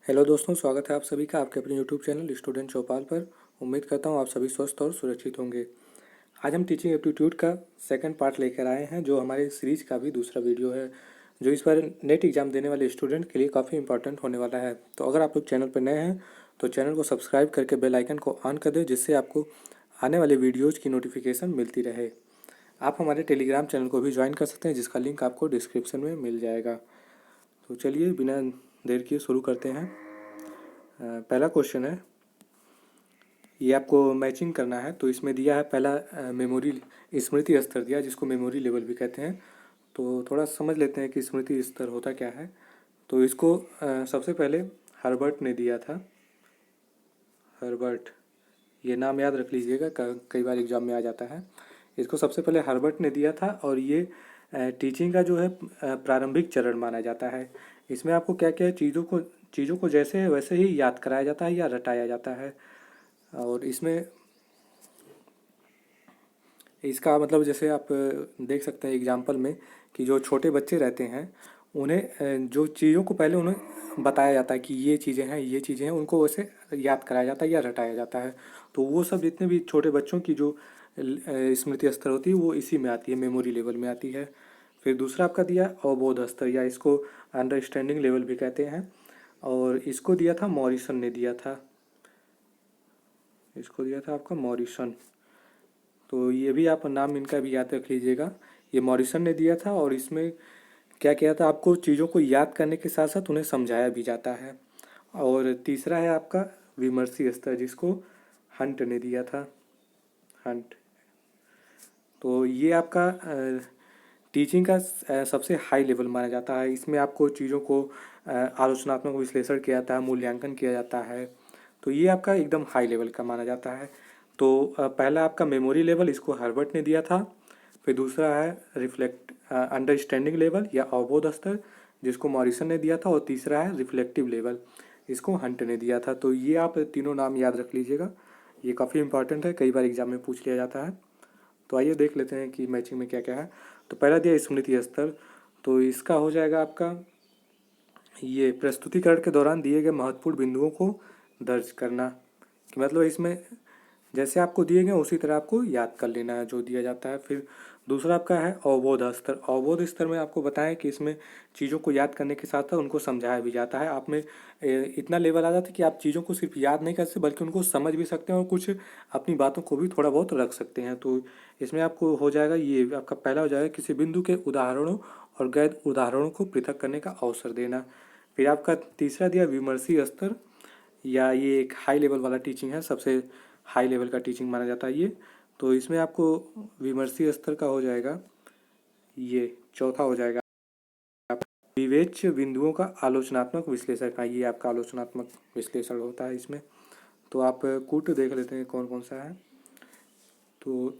Hello दोस्तों, स्वागत है आप सभी का आपके अपने यूट्यूब चैनल स्टूडेंट चौपाल पर। उम्मीद करता हूँ आप सभी स्वस्थ और सुरक्षित होंगे। आज हम टीचिंग एप्टीट्यूड का सेकंड पार्ट लेकर आए हैं, जो हमारे सीरीज का भी दूसरा वीडियो है, जो इस बार नेट एग्जाम देने वाले स्टूडेंट के लिए काफ़ी इंपॉर्टेंट होने वाला है। तो अगर आप लोग चैनल पर नए हैं तो चैनल को सब्सक्राइब करके बेल आइकन को ऑन कर दें, जिससे आपको आने वाले वीडियोज़ की नोटिफिकेशन मिलती रहे। आप हमारे टेलीग्राम चैनल को भी ज्वाइन कर सकते हैं, जिसका लिंक आपको डिस्क्रिप्शन में मिल जाएगा। तो चलिए बिना देर किए शुरू करते हैं। पहला क्वेश्चन है, ये आपको मैचिंग करना है। तो इसमें दिया है पहला मेमोरी स्मृति स्तर दिया, जिसको मेमोरी लेवल भी कहते हैं। तो थोड़ा समझ लेते हैं कि स्मृति स्तर होता क्या है। तो इसको सबसे पहले हर्बर्ट ने दिया था। हर्बर्ट, ये नाम याद रख लीजिएगा, कई बार एग्जाम में आ जाता है। इसको सबसे पहले हर्बर्ट ने दिया था और ये टीचिंग का जो है प्रारंभिक चरण माना जाता है। इसमें आपको क्या क्या चीज़ों को जैसे है वैसे ही याद कराया जाता है या रटाया जाता है। और इसमें इसका मतलब जैसे आप देख सकते हैं एग्जाम्पल में कि जो छोटे बच्चे रहते हैं उन्हें जो चीज़ों को पहले उन्हें बताया जाता है कि ये चीज़ें हैं, उनको वैसे याद कराया जाता है या रटाया जाता है। तो वो सब जितने भी छोटे बच्चों की जो स्मृति स्तर होती है वो इसी में आती है, मेमोरी लेवल में आती है। फिर दूसरा आपका दिया अवबोध स्तर, या इसको अंडरस्टैंडिंग लेवल भी कहते हैं। और इसको दिया था मॉरिसन ने दिया था। इसको दिया था आपका मॉरिसन। तो ये भी आप नाम इनका भी याद रख लीजिएगा। ये मॉरिसन ने दिया था और इसमें क्या किया था, आपको चीज़ों को याद करने के साथ साथ उन्हें समझाया भी जाता है। और तीसरा है आपका विमर्शी स्तर, जिसको हंट ने दिया था। हंट। तो ये आपका टीचिंग का सबसे हाई लेवल माना जाता है। इसमें आपको चीज़ों को आलोचनात्मक विश्लेषण किया जाता है, मूल्यांकन किया जाता है। तो ये आपका एकदम हाई लेवल का माना जाता है। तो पहला आपका मेमोरी लेवल, इसको हर्बर्ट ने दिया था। फिर दूसरा है अंडरस्टैंडिंग लेवल या अवबोध स्तर, जिसको मॉरिसन ने दिया था। और तीसरा है रिफ्लेक्टिव लेवल, इसको हंट ने दिया था। तो ये आप तीनों नाम याद रख लीजिएगा, ये काफ़ी इंपॉर्टेंट है, कई बार एग्जाम में पूछ लिया जाता है। तो आइए देख लेते हैं कि मैचिंग में क्या क्या है। तो पहला दिया स्मृति स्तर, तो इसका हो जाएगा आपका ये प्रस्तुतिकरण के दौरान दिए गए महत्वपूर्ण बिंदुओं को दर्ज करना। कि मतलब इसमें जैसे आपको दिए गए उसी तरह आपको याद कर लेना है जो दिया जाता है। फिर दूसरा आपका है अवबोध स्तर। अवबोध स्तर में आपको बताएं कि इसमें चीज़ों को याद करने के साथ साथ उनको समझाया भी जाता है। आप में इतना लेवल आ जाता है कि आप चीज़ों को सिर्फ याद नहीं कर सकते बल्कि उनको समझ भी सकते हैं और कुछ अपनी बातों को भी थोड़ा बहुत रख सकते हैं। तो इसमें आपको हो जाएगा, ये आपका पहला हो जाएगा किसी बिंदु के उदाहरणों और गैर उदाहरणों को पृथक करने का अवसर देना। फिर आपका तीसरा दिया विमर्शी स्तर, या ये एक हाई लेवल वाला टीचिंग है, सबसे हाई लेवल का टीचिंग माना जाता है ये। तो इसमें आपको विमर्शी स्तर का हो जाएगा, ये चौथा हो जाएगा विवेच्य बिंदुओं का आलोचनात्मक विश्लेषण का। ये आपका आलोचनात्मक विश्लेषण होता है इसमें। तो आप कूट देख लेते हैं कौन कौन सा है। तो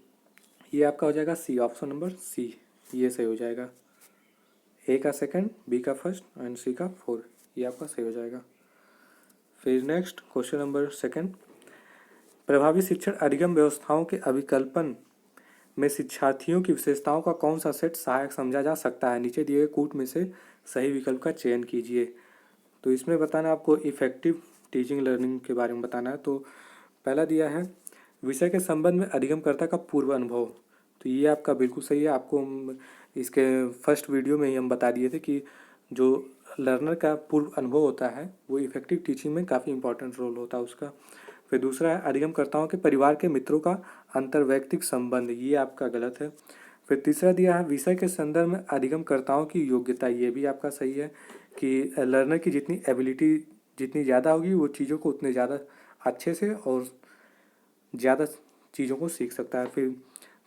ये आपका हो जाएगा सी, ऑप्शन नंबर सी, ये सही हो जाएगा। ए का सेकंड, बी का फर्स्ट एंड सी का फोर, ये आपका सही हो जाएगा। फिर नेक्स्ट क्वेश्चन नंबर सेकंड, प्रभावी शिक्षण अधिगम व्यवस्थाओं के अभिकल्पन में शिक्षार्थियों की विशेषताओं का कौन सा सेट सहायक समझा जा सकता है। नीचे दिए गए कूट में से सही विकल्प का चयन कीजिए। तो इसमें बताना आपको इफेक्टिव टीचिंग लर्निंग के बारे में बताना है। तो पहला दिया है विषय के संबंध में अधिगमकर्ता का पूर्व अनुभव। तो ये आपका बिल्कुल सही है। आपको इसके फर्स्ट वीडियो में ही हम बता दिए थे कि जो लर्नर का पूर्व अनुभव होता है वो इफेक्टिव टीचिंग में काफ़ी इंपॉर्टेंट रोल होता है उसका। फिर दूसरा है अधिगमकर्ताओं के परिवार के मित्रों का अंतर्वैयक्तिक संबंध, ये आपका गलत है। फिर तीसरा दिया है विषय के संदर्भ में अधिगमकर्ताओं की योग्यता, ये भी आपका सही है कि लर्नर की जितनी एबिलिटी जितनी ज़्यादा होगी वो चीज़ों को उतने ज़्यादा अच्छे से और ज़्यादा चीज़ों को सीख सकता है। फिर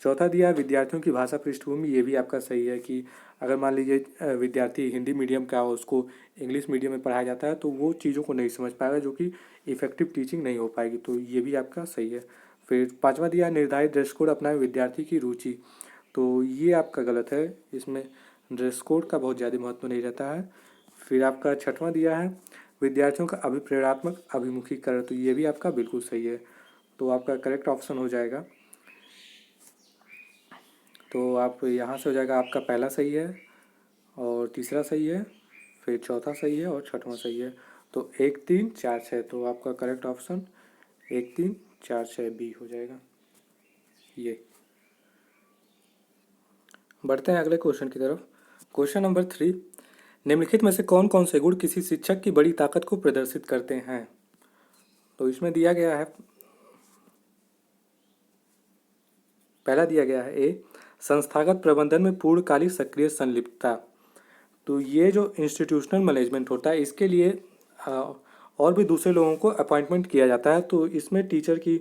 चौथा दिया है विद्यार्थियों की भाषा पृष्ठभूमि, ये भी आपका सही है कि अगर मान लीजिए विद्यार्थी हिंदी मीडियम का हो, उसको इंग्लिश मीडियम में पढ़ाया जाता है तो वो चीज़ों को नहीं समझ पाएगा, जो कि इफेक्टिव टीचिंग नहीं हो पाएगी। तो ये भी आपका सही है। फिर पांचवा दिया है निर्धारित ड्रेस कोड अपनाए विद्यार्थी की रुचि, तो ये आपका गलत है। इसमें ड्रेस कोड का बहुत ज़्यादा महत्व नहीं रहता है। फिर आपका छठवां दिया है विद्यार्थियों का अभिप्रेरणात्मक अभिमुखीकरण, तो ये भी आपका बिल्कुल सही है। तो आपका करेक्ट ऑप्शन हो जाएगा। तो आप यहाँ से हो जाएगा आपका पहला सही है और तीसरा सही है, फिर चौथा सही है और छठवां सही है। तो 1 3 4 6, तो आपका करेक्ट ऑप्शन 1 3 4 6 बी हो जाएगा। ये बढ़ते हैं अगले क्वेश्चन की तरफ। क्वेश्चन नंबर 3, निम्नलिखित में से कौन कौन से गुण किसी शिक्षक की बड़ी ताकत को प्रदर्शित करते हैं? तो इसमें दिया गया है, पहला दिया गया है ए, संस्थागत प्रबंधन में पूर्णकालिक सक्रिय संलिप्तता। तो ये जो इंस्टीट्यूशनल मैनेजमेंट होता है इसके लिए और भी दूसरे लोगों को अपॉइंटमेंट किया जाता है, तो इसमें टीचर की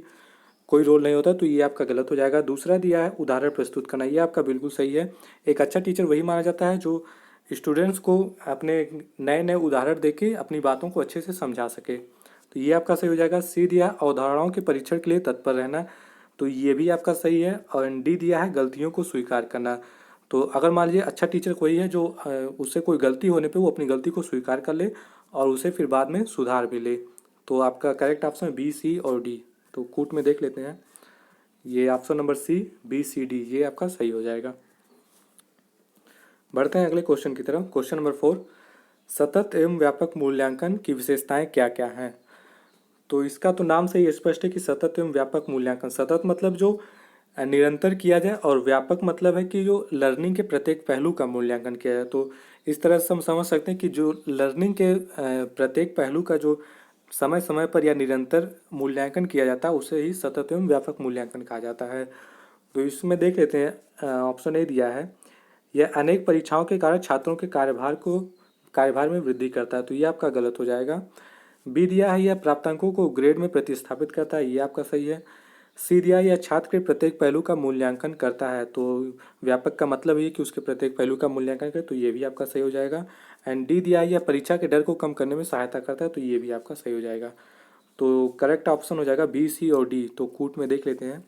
कोई रोल नहीं होता, तो ये आपका गलत हो जाएगा। दूसरा दिया है उदाहरण प्रस्तुत करना, ये आपका बिल्कुल सही है। एक अच्छा टीचर वही माना जाता है जो स्टूडेंट्स को अपने नए नए उदाहरण देके अपनी बातों को अच्छे से समझा सके, तो ये आपका सही हो जाएगा। सी दिया अवधारणाओं के परीक्षण के लिए तत्पर रहना, तो ये भी आपका सही है। और डी दिया है गलतियों को स्वीकार करना। तो अगर मान लीजिए अच्छा टीचर कोई है जो उससे कोई गलती होने पे वो अपनी गलती को स्वीकार कर ले और उसे फिर बाद में सुधार भी ले, तो आपका करेक्ट ऑप्शन है बी सी और डी। तो कूट में देख लेते हैं, ये option number C B C D ये आपका सही हो जाएगा। बढ़ते हैं अगले क्वेश्चन की तरफ। क्वेश्चन नंबर 4, सतत एवं व्यापक मूल्यांकन की विशेषताएं क्या क्या हैं? तो इसका तो नाम से ही स्पष्ट है कि सतत एवं व्यापक मूल्यांकन, सतत मतलब जो निरंतर किया जाए और व्यापक मतलब है कि जो लर्निंग के प्रत्येक पहलू का मूल्यांकन किया जाए। तो इस तरह से हम समझ सकते हैं कि जो लर्निंग के प्रत्येक पहलू का जो समय समय पर या निरंतर मूल्यांकन किया जाता है उसे ही सतत एवं व्यापक मूल्यांकन कहा जाता है। तो इसमें देख लेते हैं, ऑप्शन ए दिया है, यह अनेक परीक्षाओं के कारण छात्रों के कार्यभार में वृद्धि करता है, तो ये आपका गलत हो जाएगा। बी दिया है, यह प्राप्तांकों को ग्रेड में प्रतिस्थापित करता है, ये आपका सही है। सी दिया है, यह छात्र के प्रत्येक पहलू का मूल्यांकन करता है, तो व्यापक का मतलब ये कि उसके प्रत्येक पहलू का मूल्यांकन करे, तो ये भी आपका सही हो जाएगा। एंड डी दिया है, यह परीक्षा के डर को कम करने में सहायता करता है, तो ये भी आपका सही हो जाएगा। तो करेक्ट ऑप्शन हो जाएगा बी सी और डी। तो कूट में देख लेते हैं,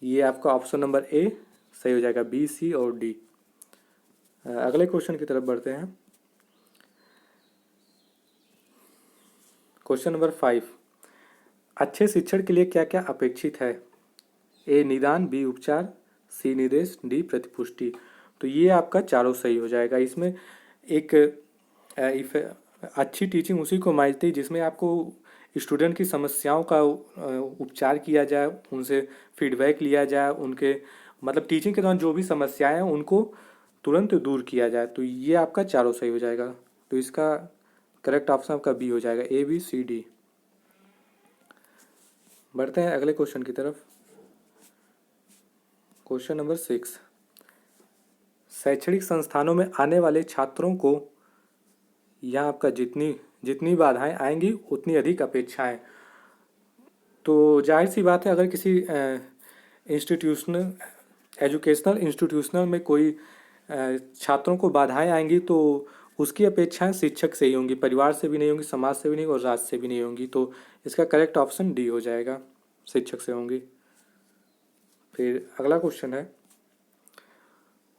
ये आपका ऑप्शन नंबर ए सही हो जाएगा, बी सी और डी। अगले क्वेश्चन की तरफ बढ़ते हैं। क्वेश्चन नंबर 5, अच्छे शिक्षण के लिए क्या क्या अपेक्षित है? ए निदान, बी उपचार, सी निर्देश, डी प्रतिपुष्टि। तो ये आपका चारों सही हो जाएगा। इसमें एक अच्छी टीचिंग उसी को मानती है जिसमें आपको स्टूडेंट की समस्याओं का उपचार किया जाए, उनसे फीडबैक लिया जाए, उनके मतलब टीचिंग के दौरान जो भी समस्याएं हैं उनको तुरंत दूर किया जाए, तो ये आपका चारों सही हो जाएगा। तो इसका करेक्ट ऑप्शन आपका बी हो जाएगा, ए बी सी डी। बढ़ते हैं अगले क्वेश्चन की तरफ। क्वेश्चन नंबर 6, शैक्षणिक संस्थानों में आने वाले छात्रों को यहाँ आपका जितनी जितनी बाधाएं आएंगी उतनी अधिक अपेक्षाएं। तो जाहिर सी बात है, अगर किसी एजुकेशनल इंस्टीट्यूशनल में कोई छात्रों को बाधाएं आएंगी तो उसकी अपेक्षाएं शिक्षक से ही होंगी, परिवार से भी नहीं होंगी, समाज से भी नहीं और राज्य से भी नहीं होंगी। तो इसका करेक्ट ऑप्शन डी हो जाएगा, शिक्षक से होंगी। फिर अगला क्वेश्चन है,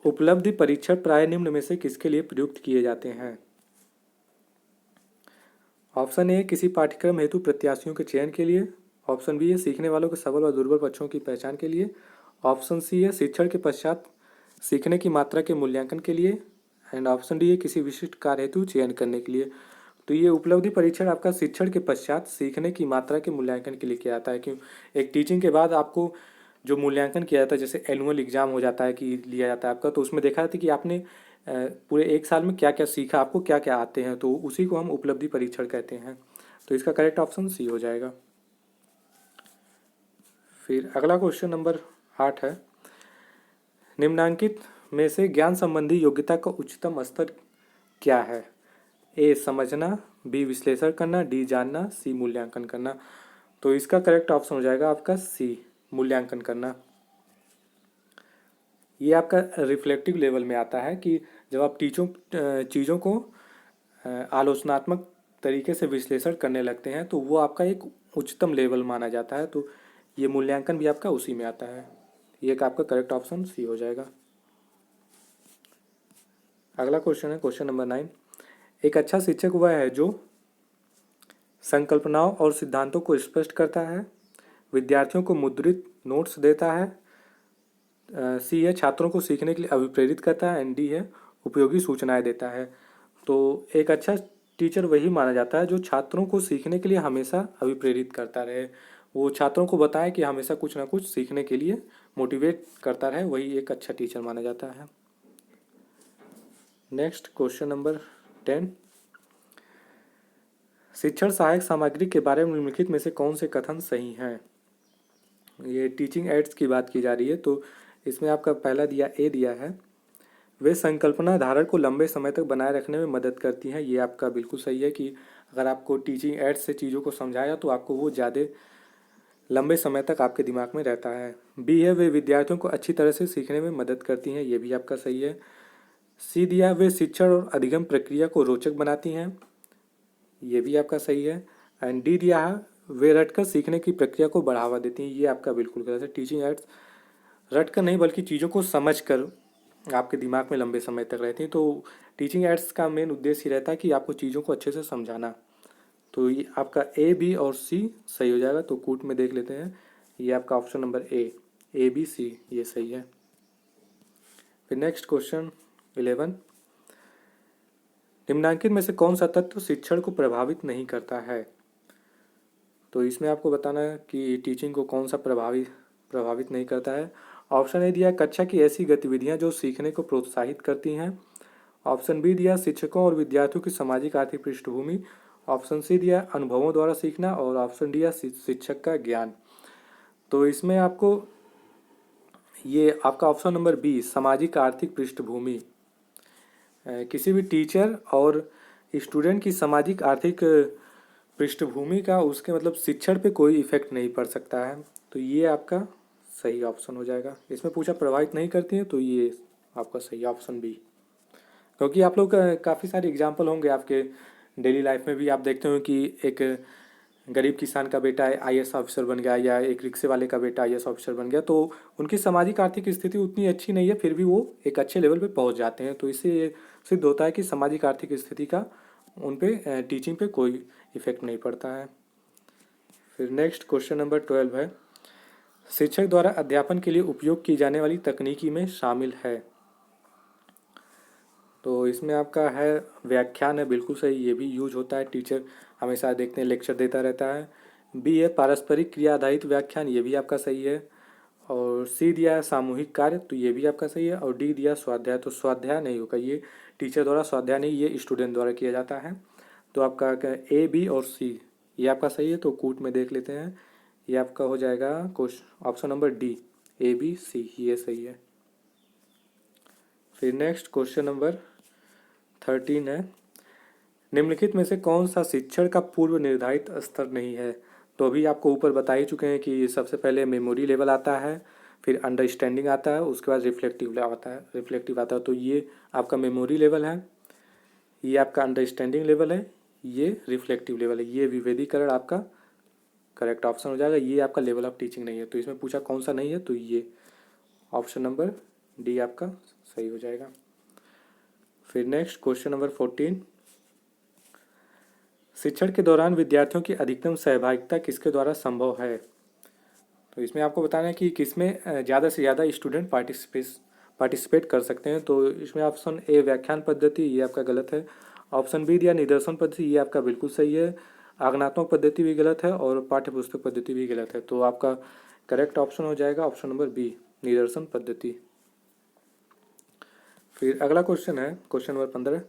उपलब्धि परीक्षण प्राय निम्न में से किसके लिए प्रयुक्त किए जाते हैं? ऑप्शन ए किसी पाठ्यक्रम हेतु प्रत्याशियों के चयन के लिए। ऑप्शन बी है सीखने वालों के सबल और दुर्बल पक्षों की पहचान के लिए। ऑप्शन सी है शिक्षण के पश्चात सीखने की मात्रा के मूल्यांकन के लिए। एंड ऑप्शन डी है किसी विशिष्ट कार्य हेतु चयन करने के लिए। तो ये उपलब्धि परीक्षण आपका शिक्षण के पश्चात सीखने की मात्रा के मूल्यांकन के लिए किया जाता है। क्यों, एक टीचिंग के बाद आपको जो मूल्यांकन किया जाता है, जैसे एनुअल एग्जाम हो जाता है कि लिया जाता है आपका, तो उसमें देखा जाता है कि आपने पूरे एक साल में क्या क्या सीखा, आपको क्या क्या आते हैं, तो उसी को हम उपलब्धि परीक्षण कहते हैं। तो इसका करेक्ट ऑप्शन सी हो जाएगा। फिर अगला क्वेश्चन नंबर 8 है, निम्नांकित में से ज्ञान संबंधी योग्यता का उच्चतम स्तर क्या है? ए समझना, बी विश्लेषण करना, डी जानना, सी मूल्यांकन करना। तो इसका करेक्ट ऑप्शन हो जाएगा आपका सी मूल्यांकन करना। ये आपका रिफ्लेक्टिव लेवल में आता है कि जब आप चीज़ों को आलोचनात्मक तरीके से विश्लेषण करने लगते हैं तो वो आपका एक उच्चतम लेवल माना जाता है। तो ये मूल्यांकन भी आपका उसी में आता है। ये का आपका करेक्ट ऑप्शन सी हो जाएगा। अगला क्वेश्चन है क्वेश्चन नंबर 9, एक अच्छा शिक्षक वह है जो संकल्पनाओं और सिद्धांतों को स्पष्ट करता है, विद्यार्थियों को मुद्रित नोट्स देता है, सी है छात्रों को सीखने के लिए अभिप्रेरित करता है, एंड डी है उपयोगी सूचनाएं देता है। तो एक अच्छा टीचर वही माना जाता है जो छात्रों को सीखने के लिए हमेशा अभिप्रेरित करता रहे। वो छात्रों को बताए कि हमेशा कुछ ना कुछ सीखने के लिए मोटिवेट करता रहे, वही एक अच्छा टीचर माना जाता है। नेक्स्ट क्वेश्चन नंबर 10, शिक्षण सहायक सामग्री के बारे में निम्नलिखित में से कौन से कथन सही हैं। ये टीचिंग एड्स की बात की जा रही है, तो इसमें आपका पहला दिया ए दिया है, वे संकल्पना धारण को लंबे समय तक बनाए रखने में मदद करती हैं। ये आपका बिल्कुल सही है कि अगर आपको टीचिंग एड्स से चीज़ों को समझाया तो आपको वो ज़्यादा लंबे समय तक आपके दिमाग में रहता है। बी है, वे विद्यार्थियों को अच्छी तरह से सीखने में मदद करती हैं। ये भी आपका सही है। सी दिया, वे शिक्षण और अधिगम प्रक्रिया को रोचक बनाती हैं। ये भी आपका सही है। एंड डी दिया है, वे रटकर सीखने की प्रक्रिया को बढ़ावा देती हैं। ये आपका बिल्कुल गलत है। टीचिंग एड्स रटकर नहीं बल्कि चीज़ों को समझ कर आपके दिमाग में लंबे समय तक रहती हैं। तो टीचिंग एड्स का मेन उद्देश्य ही रहता है कि आपको चीज़ों को अच्छे से समझाना। तो ये आपका ए बी और सी सही हो जाएगा। तो कूट में देख लेते हैं, ये आपका option number A B C ये सही है। फिर नेक्स्ट क्वेश्चन 11, निम्नलिखित में से कौन सा तत्व शिक्षण को प्रभावित नहीं करता है। तो इसमें आपको बताना है कि टीचिंग को कौन सा प्रभावित नहीं करता है। ऑप्शन ए दिया, कक्षा की ऐसी गतिविधियां जो सीखने को प्रोत्साहित करती हैं। ऑप्शन बी दिया, शिक्षकों और विद्यार्थियों की सामाजिक आर्थिक पृष्ठभूमि। ऑप्शन सी दिया, अनुभवों द्वारा सीखना। और ऑप्शन डी शिक्षक का ज्ञान। तो इसमें आपको ये आपका ऑप्शन नंबर बी, सामाजिक आर्थिक पृष्ठभूमि, किसी भी टीचर और स्टूडेंट की सामाजिक आर्थिक पृष्ठभूमि का उसके मतलब शिक्षण पे कोई इफेक्ट नहीं पड़ सकता है। तो ये आपका सही ऑप्शन हो जाएगा। इसमें पूछा प्रभावित नहीं करती है, तो ये आपका सही ऑप्शन बी। क्योंकि आप लोग काफ़ी सारे एग्जाम्पल होंगे आपके डेली लाइफ में भी, आप देखते हो कि एक गरीब किसान का बेटा आईएएस ऑफिसर बन गया या एक रिक्शे वाले का बेटा आईएएस ऑफिसर बन गया, तो उनकी सामाजिक आर्थिक स्थिति उतनी अच्छी नहीं है, फिर भी वो एक अच्छे लेवल पे पहुंच जाते हैं। तो इससे ये सिद्ध होता है कि सामाजिक आर्थिक स्थिति का उन पे टीचिंग पे कोई इफेक्ट नहीं पड़ता है। फिर नेक्स्ट क्वेश्चन नंबर 12 है, शिक्षक द्वारा अध्यापन के लिए उपयोग की जाने वाली तकनीकी में शामिल है। तो इसमें आपका है व्याख्यान है, बिल्कुल सही, ये भी यूज होता है। टीचर हमेशा देखते हैं लेक्चर देता रहता है। बी है, पारस्परिक क्रिया आधारित व्याख्यान, ये भी आपका सही है। और सी दिया है सामूहिक कार्य, तो ये भी आपका सही है। और डी दिया स्वाध्याय, तो स्वाध्याय नहीं होगा, ये टीचर द्वारा स्वाध्याय नहीं, ये स्टूडेंट द्वारा किया जाता है। तो आपका ए बी और सी ये आपका सही है। तो कूट में देख लेते हैं, ये आपका हो जाएगा option number D, A B C ये सही है। फिर नेक्स्ट क्वेश्चन नंबर 13 है, निम्नलिखित में से कौन सा शिक्षण का पूर्व निर्धारित स्तर नहीं है। तो अभी आपको ऊपर बता ही चुके हैं कि सबसे पहले मेमोरी लेवल आता है, फिर अंडरस्टैंडिंग आता है, उसके बाद रिफ्लेक्टिव आता है। तो ये आपका मेमोरी लेवल है, ये आपका अंडरस्टैंडिंग लेवल है, ये रिफ्लेक्टिव लेवल है। ये विभेदीकरण आपका करेक्ट ऑप्शन हो जाएगा। ये आपका लेवल ऑफ टीचिंग नहीं है। तो इसमें पूछा कौन सा नहीं है, तो ये ऑप्शन नंबर डी आपका सही हो जाएगा। फिर नेक्स्ट क्वेश्चन नंबर 14, शिक्षण के दौरान विद्यार्थियों की अधिकतम सहभागिता किसके द्वारा संभव है। तो इसमें आपको बताना है कि किसमें ज़्यादा से ज़्यादा स्टूडेंट पार्टिसिपेट कर सकते हैं। तो इसमें ऑप्शन ए व्याख्यान पद्धति, ये आपका गलत है। ऑप्शन बी दिया निदर्शन पद्धति, ये आपका बिल्कुल सही है। आगनात्मक पद्धति भी गलत है और पाठ्य पुस्तक पद्धति भी गलत है। तो आपका करेक्ट ऑप्शन हो जाएगा ऑप्शन नंबर बी, निदर्शन पद्धति। फिर अगला क्वेश्चन है क्वेश्चन नंबर 15,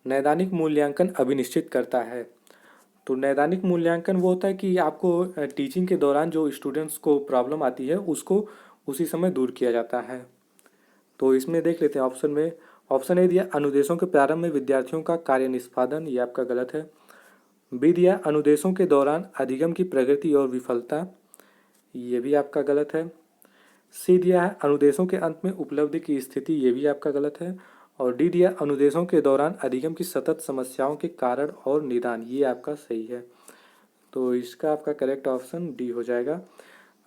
नैदानिक मूल्यांकन अभिनिश्चित करता है। तो नैदानिक मूल्यांकन वो होता है कि आपको टीचिंग के दौरान जो स्टूडेंट्स को प्रॉब्लम आती है उसको उसी समय दूर किया जाता है। तो इसमें देख लेते हैं ऑप्शन में, ऑप्शन ए दिया अनुदेशों के प्रारंभ में विद्यार्थियों का कार्य निष्पादन, ये आपका गलत है। बी दिया अनुदेशों के दौरान अधिगम की प्रगति और विफलता, ये भी आपका गलत है। सी दिया है अनुदेशों के अंत में उपलब्धि की स्थिति, ये भी आपका गलत है। और डी दिया अनुदेशों के दौरान अधिगम की सतत समस्याओं के कारण और निदान, ये आपका सही है। तो इसका आपका करेक्ट ऑप्शन डी हो जाएगा।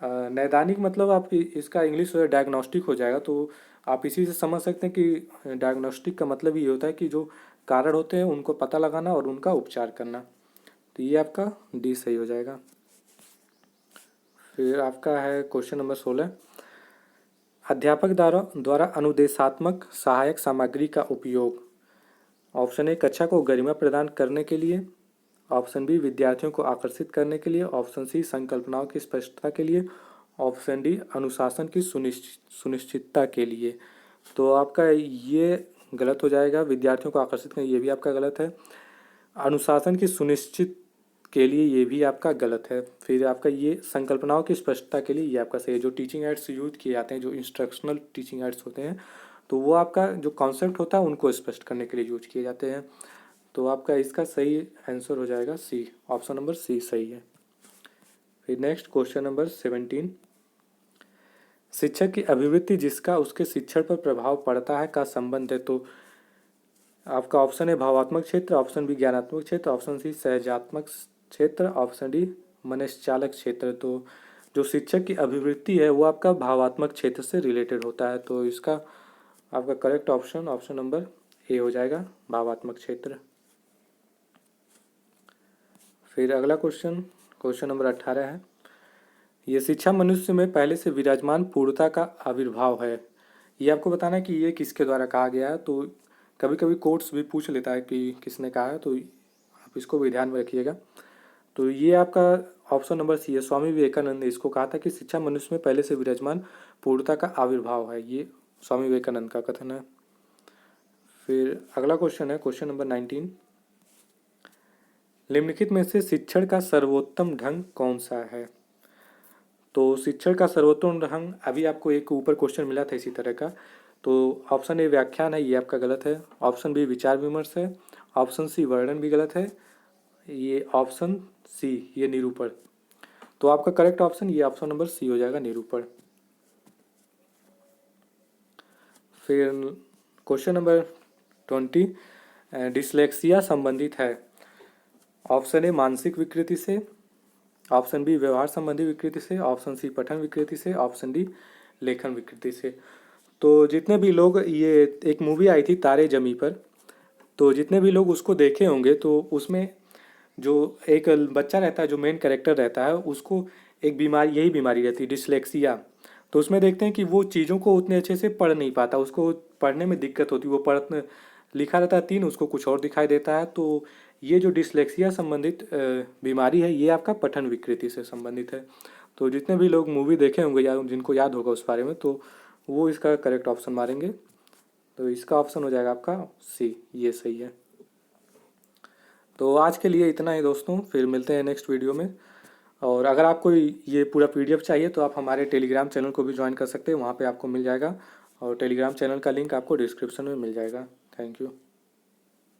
नैदानिक मतलब आप इसका इंग्लिश डायग्नोस्टिक हो जाएगा। तो आप इसी से समझ सकते हैं कि डायग्नोस्टिक का मतलब ये होता है कि जो कारण होते हैं उनको पता लगाना और उनका उपचार करना। तो ये आपका डी सही हो जाएगा। फिर आपका है क्वेश्चन नंबर 16, अध्यापक द्वारा अनुदेशात्मक सहायक सामग्री का उपयोग। ऑप्शन ए कक्षा को गरिमा प्रदान करने के लिए, ऑप्शन बी विद्यार्थियों को आकर्षित करने के लिए, ऑप्शन सी संकल्पनाओं की स्पष्टता के लिए, ऑप्शन डी अनुशासन की सुनिश्चितता के लिए। तो आपका ये गलत हो जाएगा। विद्यार्थियों को आकर्षित करने ये भी आपका गलत है। अनुशासन की सुनिश्चित के लिए ये भी आपका गलत है। फिर आपका ये संकल्पनाओं की स्पष्टता के लिए ये आपका सही है। जो टीचिंग एड्स यूज किए जाते हैं, जो इंस्ट्रक्शनल टीचिंग एड्स होते हैं, तो वो आपका जो कॉन्सेप्ट होता है उनको स्पष्ट करने के लिए यूज किए जाते हैं। तो आपका इसका सही आंसर हो जाएगा सी, ऑप्शन नंबर सी सही है। फिर नेक्स्ट क्वेश्चन नंबर 17, शिक्षक की अभिवृत्ति जिसका उसके शिक्षण पर प्रभाव पड़ता है का संबंध है। तो आपका ऑप्शन है भावात्मक क्षेत्र, ऑप्शन बी ज्ञानात्मक क्षेत्र, ऑप्शन सी सहजात्मक क्षेत्र, ऑप्शन डी मनश्चालक क्षेत्र। तो जो शिक्षक की अभिवृत्ति है वो आपका भावात्मक क्षेत्र से रिलेटेड होता है। तो इसका आपका करेक्ट ऑप्शन ऑप्शन नंबर ए हो जाएगा, भावात्मक क्षेत्र। फिर अगला क्वेश्चन, क्वेश्चन नंबर 18 है, ये शिक्षा मनुष्य में पहले से विराजमान पूर्णता का आविर्भाव है। ये आपको बताना है कि ये किसके द्वारा कहा गया है। तो कभी कभी कोट्स भी पूछ लेता है कि किसने कहा है, तो आप इसको भी ध्यान में रखिएगा। तो ये आपका ऑप्शन नंबर सी है, स्वामी विवेकानंद ने इसको कहा था कि शिक्षा मनुष्य में पहले से विराजमान पूर्णता का आविर्भाव है। ये स्वामी विवेकानंद का कथन है। फिर अगला क्वेश्चन है क्वेश्चन नंबर 19, निम्नलिखित में से शिक्षण का सर्वोत्तम ढंग कौन सा है। तो शिक्षण का सर्वोत्तम ढंग, अभी आपको एक ऊपर क्वेश्चन मिला था इसी तरह का। तो ऑप्शन ए व्याख्यान है, ये आपका गलत है। ऑप्शन बी विचार विमर्श है, ऑप्शन सी वर्णन भी गलत है, ये ऑप्शन सी ये निरूपण। तो आपका करेक्ट ऑप्शन ये ऑप्शन नंबर सी हो जाएगा, निरूपण। फिर क्वेश्चन नंबर 20, डिसलेक्सिया संबंधित है। ऑप्शन ए मानसिक विकृति से, ऑप्शन बी व्यवहार संबंधी विकृति से, ऑप्शन सी पठन विकृति से, ऑप्शन डी लेखन विकृति से। तो जितने भी लोग, ये एक मूवी आई थी तारे जमी पर, तो जितने भी लोग उसको देखे होंगे तो उसमें जो एक बच्चा रहता है, जो मेन कैरेक्टर रहता है, उसको एक बीमारी, यही बीमारी रहती है डिसलेक्सिया। तो उसमें देखते हैं कि वो चीज़ों को उतने अच्छे से पढ़ नहीं पाता, उसको पढ़ने में दिक्कत होती है। वो पढ़ने लिखा रहता है 3, उसको कुछ और दिखाई देता है। तो ये जो डिसलेक्सिया संबंधित बीमारी है, ये आपका पठन विकृति से संबंधित है। तो जितने भी लोग मूवी देखे होंगे या जिनको याद होगा उस बारे में, तो वो इसका करेक्ट ऑप्शन मारेंगे। तो इसका ऑप्शन हो जाएगा आपका सी, ये सही है। तो आज के लिए इतना ही दोस्तों, फिर मिलते हैं नेक्स्ट वीडियो में। और अगर आपको ये पूरा PDF चाहिए तो आप हमारे टेलीग्राम चैनल को भी ज्वाइन कर सकते हैं, वहाँ पे आपको मिल जाएगा। और टेलीग्राम चैनल का लिंक आपको डिस्क्रिप्शन में मिल जाएगा। Thank you.